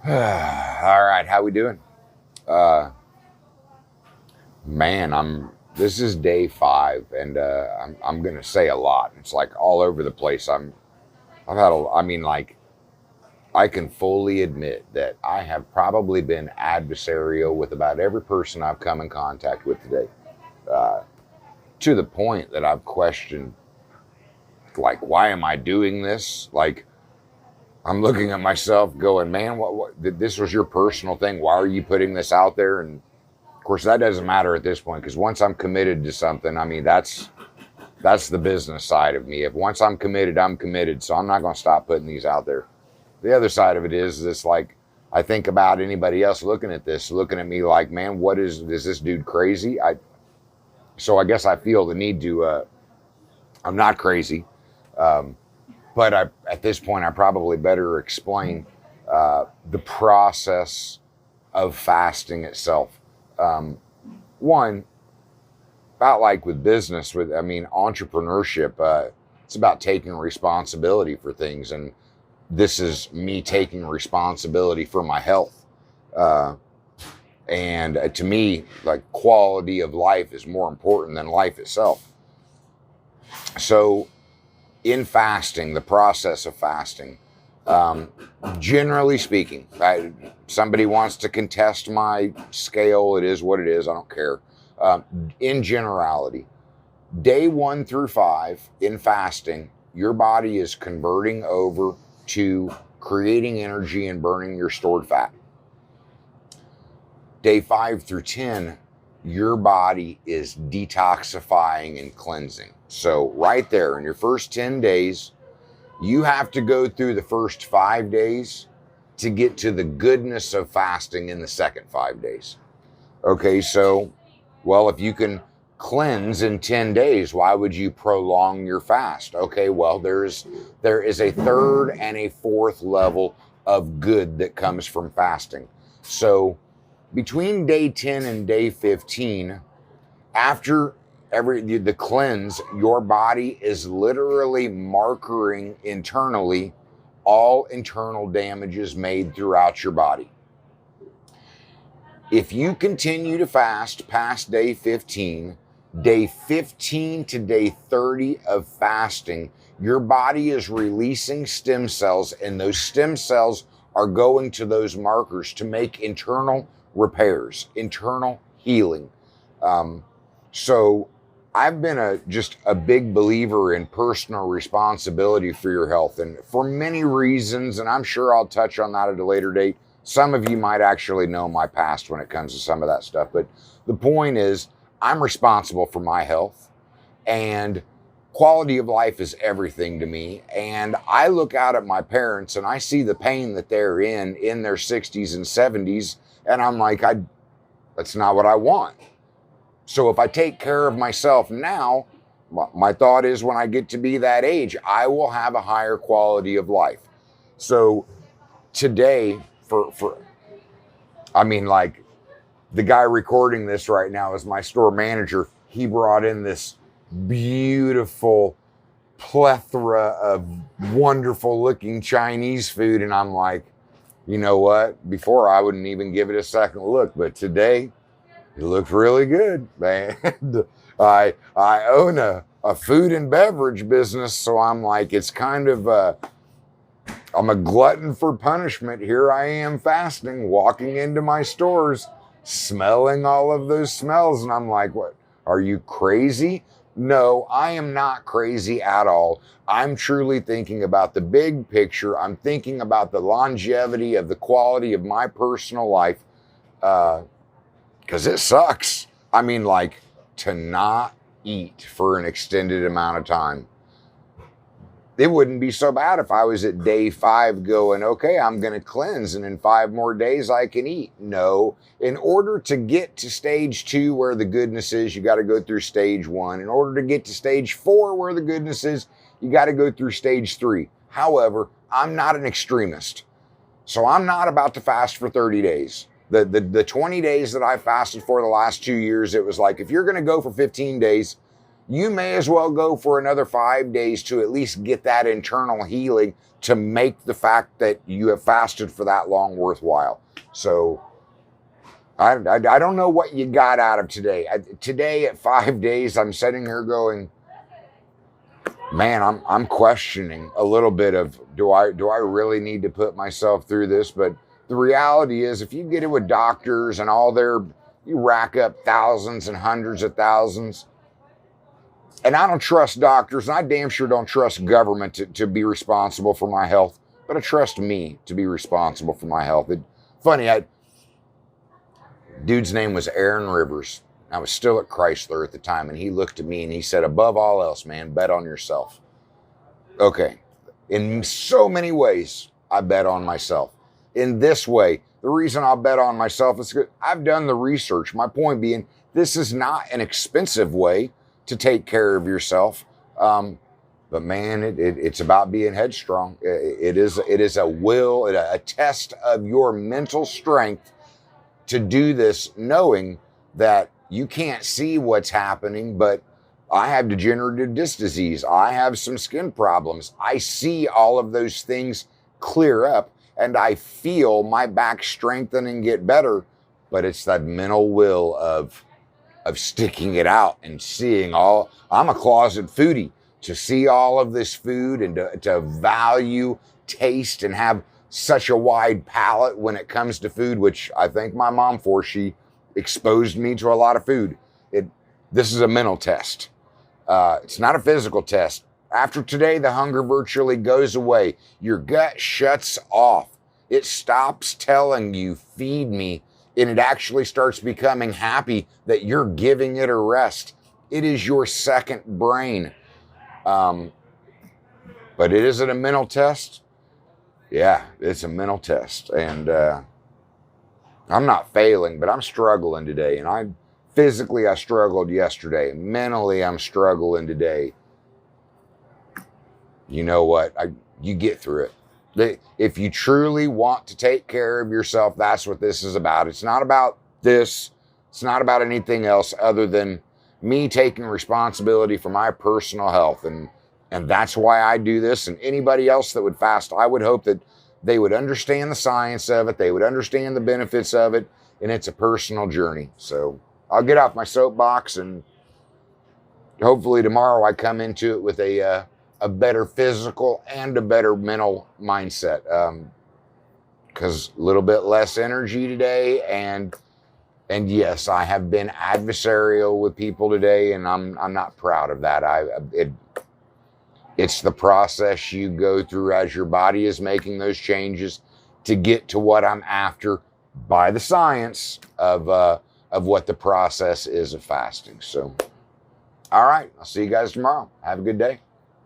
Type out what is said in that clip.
All right, how we doing? Uh, man, This is day 5, and I'm gonna say a lot. It's like all over the place. I've had a. I mean, like I can fully admit that I have probably been adversarial with about every person I've come in contact with today, uh, to the point that I've questioned, like, why am I doing this? Like, I'm looking at myself, going, man, what? This was your personal thing. Why are you putting this out there? And of course, that doesn't matter at this point because once I'm committed to something, I mean, that's the business side of me. If once I'm committed, I'm committed. So I'm not going to stop putting these out there. The other side of it is this, like, I think about anybody else looking at this, looking at me like, man, is this dude crazy? So I guess I feel the need to, I'm not crazy. Um, but at this point, I probably better explain the process of fasting itself. Um, One, about like with business, I mean, entrepreneurship, it's about taking responsibility for things. And this is me taking responsibility for my health. Uh, and to me, like, quality of life is more important than life itself. So, in fasting, the process of fasting, um, generally speaking, somebody wants to contest my scale, it is what it is, I don't care. In generality, day 1 through 5 in fasting, your body is converting over to creating energy and burning your stored fat. Day 5 through 10, your body is detoxifying and cleansing. So right there in your first 10 days, you have to go through the first 5 days to get to the goodness of fasting in the second 5 days. Okay, so, well, if you can cleanse in 10 days, why would you prolong your fast? Okay, well, there is a third and a fourth level of good that comes from fasting. So between day 10 and day 15, after the cleanse, your body is literally markering internally all internal damages made throughout your body. If you continue to fast past day 15 to day 30 of fasting, your body is releasing stem cells, and those stem cells are going to those markers to make internal repairs, internal healing. So I've been just a big believer in personal responsibility for your health, and for many reasons, and I'm sure I'll touch on that at a later date. Some of you might actually know my past when it comes to some of that stuff, but the point is, I'm responsible for my health, and quality of life is everything to me. And I look out at my parents and I see the pain that they're in their 60s and 70s, and I'm like, that's not what I want. So if I take care of myself now, my thought is when I get to be that age, I will have a higher quality of life. So today, I mean, like, the guy recording this right now is my store manager. He brought in this beautiful plethora of wonderful looking Chinese food. And I'm like, you know what? Before I wouldn't even give it a second look, but today it looked really good, man. I own a food and beverage business, so I'm like, it's kind of I'm a glutton for punishment. Here I am fasting, walking into my stores, smelling all of those smells, and I'm like, what? Are you crazy? No, I am not crazy at all. I'm truly thinking about the big picture. I'm thinking about the longevity of the quality of my personal life, because it sucks. I mean, like, to not eat for an extended amount of time. It wouldn't be so bad if I was at day 5 going, okay, I'm going to cleanse, and in 5 more days I can eat. No, in order to get to stage 2 where the goodness is, you got to go through stage 1. In order to get to stage 4 where the goodness is, you got to go through stage 3. However, I'm not an extremist. So I'm not about to fast for 30 days. The 20 days that I fasted for the last 2 years, it was like, if you're going to go for 15 days, you may as well go for another 5 days to at least get that internal healing to make the fact that you have fasted for that long worthwhile. So I don't know what you got out of today. Today at 5 days, I'm sitting here going, man, I'm questioning a little bit of, do I really need to put myself through this? But the reality is, if you get it with doctors and all you rack up thousands and hundreds of thousands. And I don't trust doctors, and I damn sure don't trust government to be responsible for my health, but I trust me to be responsible for my health. Dude's name was Aaron Rivers. I was still at Chrysler at the time, and he looked at me and he said, above all else, man, bet on yourself. Okay. In so many ways, I bet on myself. In this way, the reason I'll bet on myself is because I've done the research. My point being, this is not an expensive way to take care of yourself. But man, it's about being headstrong. It is a will, a test of your mental strength to do this, knowing that you can't see what's happening, but I have degenerative disc disease. I have some skin problems. I see all of those things clear up, and I feel my back strengthen and get better. But it's that mental will of sticking it out and seeing all. I'm a closet foodie. To see all of this food and to value taste and have such a wide palate when it comes to food, which I thank my mom for. She exposed me to a lot of food. This is a mental test. It's not a physical test. After today, the hunger virtually goes away. Your gut shuts off. It stops telling you, feed me, and it actually starts becoming happy that you're giving it a rest. It is your second brain. But is it a mental test? Yeah, it's a mental test. And I'm not failing, but I'm struggling today. And physically, I struggled yesterday. Mentally, I'm struggling today. You know what? You get through it. If you truly want to take care of yourself, that's what this is about. It's not about this. It's not about anything else other than me taking responsibility for my personal health. And that's why I do this. And anybody else that would fast, I would hope that they would understand the science of it. They would understand the benefits of it. And it's a personal journey. So I'll get off my soapbox, and hopefully tomorrow I come into it with a better physical and a better mental mindset. Because a little bit less energy today, and yes, I have been adversarial with people today, and I'm not proud of that. It's the process you go through as your body is making those changes to get to what I'm after by the science of what the process is of fasting. So, all right, I'll see you guys tomorrow. Have a good day.